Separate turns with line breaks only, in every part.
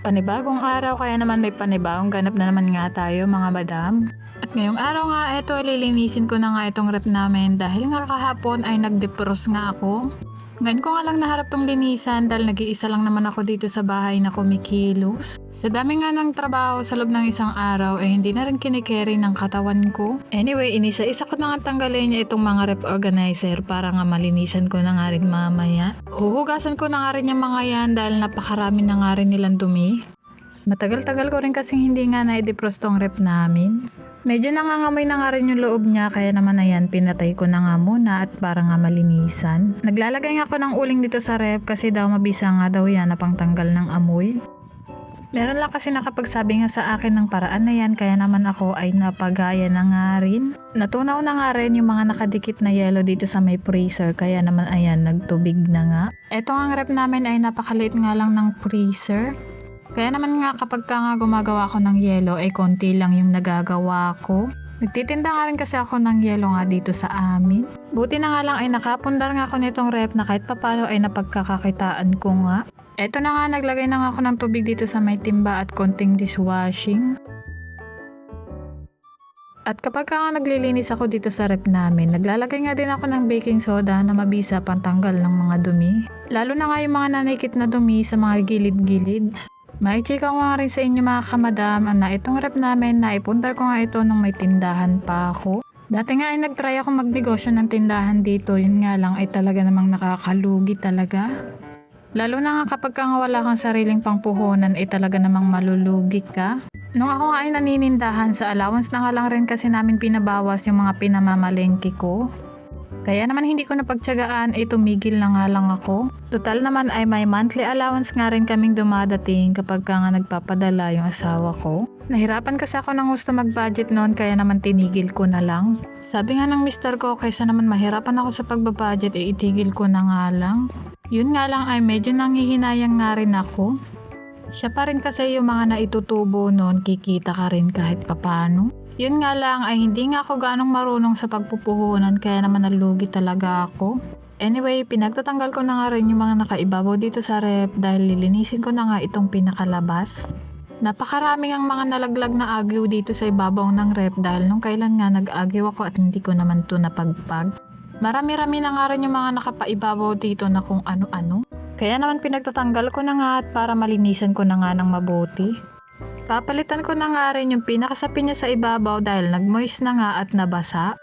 Panibagong araw kaya naman may panibagong ganap na naman nga tayo mga madam. At ngayong araw nga eto lilinisin ko na nga itong rep namin dahil nga kahapon ay nagdepros nga ako. Ngayon ko nga lang naharap tong linisan dahil nag-iisa lang naman ako dito sa bahay na kumikilos. Sa dami nga ng trabaho sa loob ng isang araw ay hindi na rin kinikerry ng katawan ko. Anyway, inisa-isa ko na nga tanggalin niya itong mga rep organizer para nga malinisan ko na nga rin mamaya. Huhugasan ko na nga rin yung mga yan dahil napakarami na nga rin nilang dumi. Matagal-tagal ko rin kasing hindi nga na-defrost tong rep namin. Medyo nangangamoy na nga rin yung loob niya kaya naman ayan pinatay ko na nga muna at para nga malinisan. Naglalagay nga ako ng uling dito sa rep kasi daw mabisa nga daw yan na pangtanggal ng amoy. Meron lang kasi nakapagsabi nga sa akin ng paraan na yan kaya naman ako ay napagaya na nga rin. Natunaw na nga rin yung mga nakadikit na yellow dito sa may freezer kaya naman ayan nagtubig na nga. Eto ang rep namin ay napakaliit nga lang ng freezer. Kaya naman nga kapag ka nga gumagawa ko ng yelo ay konti lang yung nagagawa ko. Nagtitinda nga rin kasi ako ng yelo nga dito sa amin. Buti na nga lang ay nakapundar nga ako nitong rep na kahit papano ay napagkakakitaan ko nga. Eto na nga naglagay na nga ako ng tubig dito sa may timba at konting dishwashing. At kapag ka nga naglilinis ako dito sa rep namin, naglalagay nga din ako ng baking soda na mabisa pantanggal ng mga dumi. Lalo na nga yung mga nanikit na dumi sa mga gilid-gilid. Mai-check ko nga rin sa inyo mga kamadam na itong rep namin na ipundar ko nga ito nung may tindahan pa ako. Dati nga ay nagtry ako magnegosyo ng tindahan dito, yun nga lang ay talaga namang nakakalugi talaga. Lalo na nga kapag ka nga wala kang sariling pangpuhunan ay talaga namang malulugi ka. Nung ako nga ay naninindahan sa allowance na nga lang rin kasi namin pinabawas yung mga pinamamalengke ko. Kaya naman hindi ko napagtiyagaan ay tumigil na nga lang ako. Total naman ay may monthly allowance nga rin kaming dumadating kapag ka nga nagpapadala yung asawa ko. Nahirapan kasi ako ng gusto mag-budget noon kaya naman tinigil ko na lang. Sabi nga ng mister ko kaysa naman mahirapan ako sa pagbabudget ay itigil ko na nga lang. Yun nga lang ay medyo nanghihinayang nga rin ako. Siya pa rin kasi yung mga naitutubo noon kikita ka rin kahit papano. Yun nga lang ay hindi nga ako ganong marunong sa pagpupuhunan kaya naman nalugi talaga ako. Anyway, pinagtatanggal ko na nga rin yung mga nakaibabaw dito sa rep dahil lilinisin ko na nga itong pinakalabas. Napakaraming ang mga nalaglag na agyo dito sa ibabaw ng rep dahil nung kailan nga nag-agyo ako at hindi ko naman to napagpag. Marami-rami na nga rin yung mga nakapaibabaw dito na kung ano-ano. Kaya naman pinagtatanggal ko na nga at para malinisan ko na nga ng mabuti. Papalitan ko na nga rin yung pinakasapi niya sa ibabaw dahil nagmoist na nga at nabasa.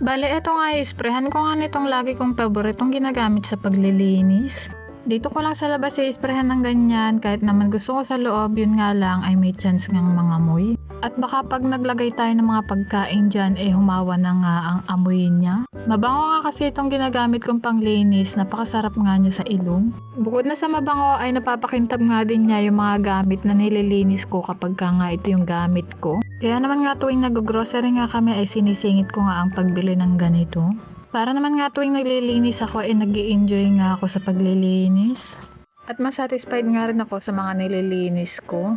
Bale, eto nga isprehan ko nga nitong lagi kong paboritong ginagamit sa paglilinis. Dito ko lang sa labas isprehan ng ganyan kahit naman gusto ko sa loob yun nga lang ay may chance ngang mangamoy. At baka pag naglagay tayo ng mga pagkain dyan humawa na nga ang amoy niya. Mabango nga kasi itong ginagamit kong panglinis, napakasarap nga niya sa ilong. Bukod na sa mabango ay napapakintab nga din niya yung mga gamit na nililinis ko kapag ka nga ito yung gamit ko. Kaya naman nga tuwing nag-grocery nga kami ay sinisingit ko nga ang pagbili ng ganito. Para naman nga tuwing naglilinis ako ay nag-i-enjoy nga ako sa paglilinis. At mas satisfied nga rin ako sa mga nililinis ko.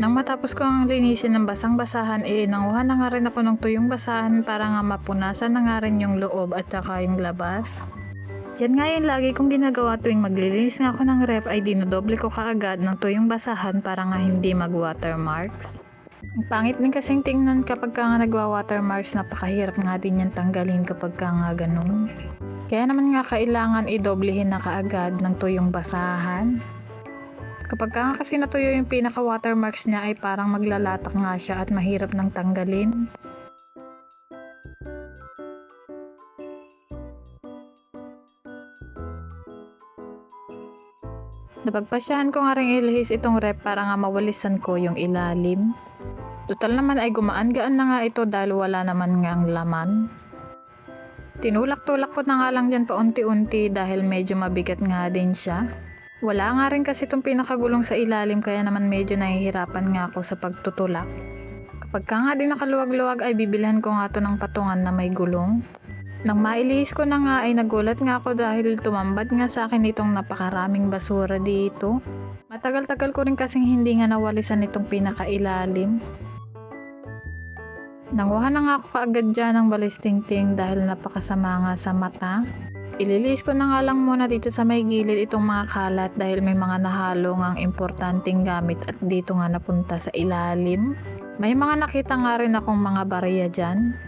Nang matapos ko ang linisin ng basang-basahan nanguha na nga rin ako ng tuyong basahan para nga mapunasan na nga rin yung loob at saka yung labas. Yan nga yung lagi kong ginagawa tuwing maglilinis nga ako ng rep ay dinodoble ko kaagad ng tuyong basahan para nga hindi mag-watermarks. Ang pangit din kasing tingnan kapag ka nga nagwa-watermarks, napakahirap nga din yan tanggalin kapag ka nga ganun. Kaya naman nga kailangan idoblehin na kaagad ng tuyong basahan. Kapag ka nga kasi natuyo yung pinaka-watermarks niya ay parang maglalatak nga siya at mahirap nang tanggalin. Napagpasyahan ko nga rin ilihis itong rep para nga mawalisan ko yung ilalim. Total naman ay gumaan-gaan na nga ito dahil wala naman nga ang laman. Tinulak-tulak ko na nga lang dyan paunti-unti dahil medyo mabigat nga din siya. Wala nga rin kasi itong pinakagulong sa ilalim kaya naman medyo nahihirapan nga ako sa pagtutulak. Kapag ka nga din nakaluwag-luwag ay bibilhan ko nga ito ng patungan na may gulong. Nang mailihis ko na nga ay nagulat nga ako dahil tumambad nga sa akin itong napakaraming basura dito. Matagal-tagal ko rin kasing hindi nga nawalisan itong pinakailalim. Nanguha na nga ako kaagad dyan ng balistingting dahil napakasama nga sa mata. Ililis ko na nga lang muna dito sa may gilid itong mga kalat dahil may mga nahalo ngang importanteng gamit at dito nga napunta sa ilalim. May mga nakita nga rin akong mga barya dyan.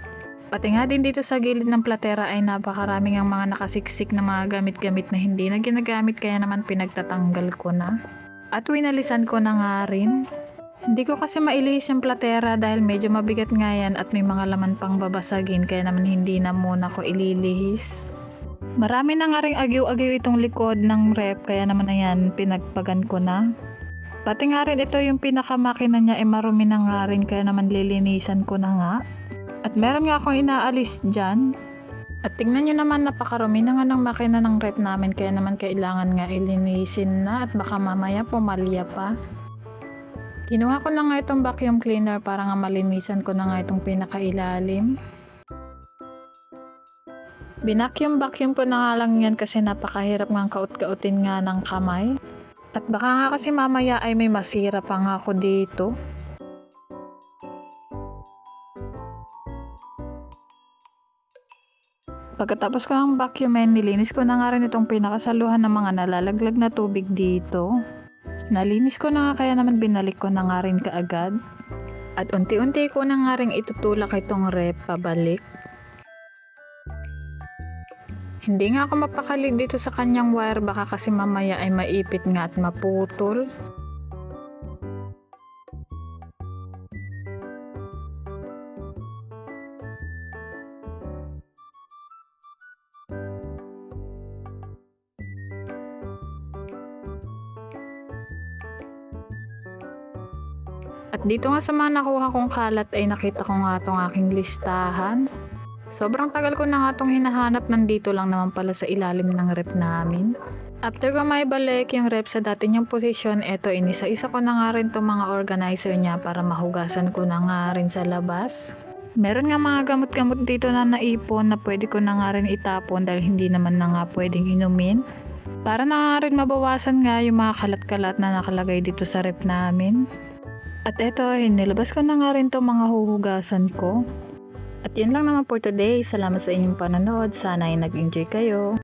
Pati nga din dito sa gilid ng platera ay napakarami ngang mga nakasiksik na mga gamit-gamit na hindi na ginagamit kaya naman pinagtatanggal ko na. At winalisan ko na nga rin. Hindi ko kasi mailihis yung platera dahil medyo mabigat nga yan at may mga laman pang babasagin kaya naman hindi na muna ko ililihis. Marami na nga ring agyo-agyo itong likod ng rep kaya naman ayan pinagpagan ko na. Pati nga rin ito yung pinakamakina niya ay marumi na nga rin kaya naman lilinisan ko na nga. At meron nga akong inaalis dyan. At tingnan nyo naman napakarumi na nga ng makina ng rep namin kaya naman kailangan nga ilinisin na at baka mamaya pumalya pa. Kinuha ko na nga itong vacuum cleaner para nga malinisan ko na nga itong pinakailalim. Binacuum ko na nga lang yan kasi napakahirap nga kaut-kautin nga ng kamay. At baka nga kasi mamaya ay may masira pa nga ako dito. Pagkatapos ko ng vacuumin, nilinis ko na nga rin itong pinakasaluhan ng mga nalalaglag na tubig dito. Nalinis ko na nga kaya naman binalik ko na nga rin kaagad. At unti-unti ko na nga rin itutulak itong rep pabalik. Hindi nga ako mapakali dito sa kanyang wire baka kasi mamaya ay maipit nga at maputol. At dito nga sa mga nakuha kong kalat ay nakita ko nga itong aking listahan. Sobrang tagal ko na nga itong hinahanap, nandito lang naman pala sa ilalim ng rep namin. After ko maibalik yung rep sa dati niyang posisyon, eto inisa-isa ko na nga rin itong mga organizer niya para mahugasan ko na nga rin sa labas. Meron nga mga gamot-gamot dito na naipon na pwede ko na nga rin itapon dahil hindi naman na nga pwedeng inumin. Para na nga rin mabawasan nga yung mga kalat-kalat na nakalagay dito sa rep namin. At eto, nilabas ko na nga rin itong mga huhugasan ko. At yun lang naman for today. Salamat sa inyong panonood. Sana ay nag-enjoy kayo.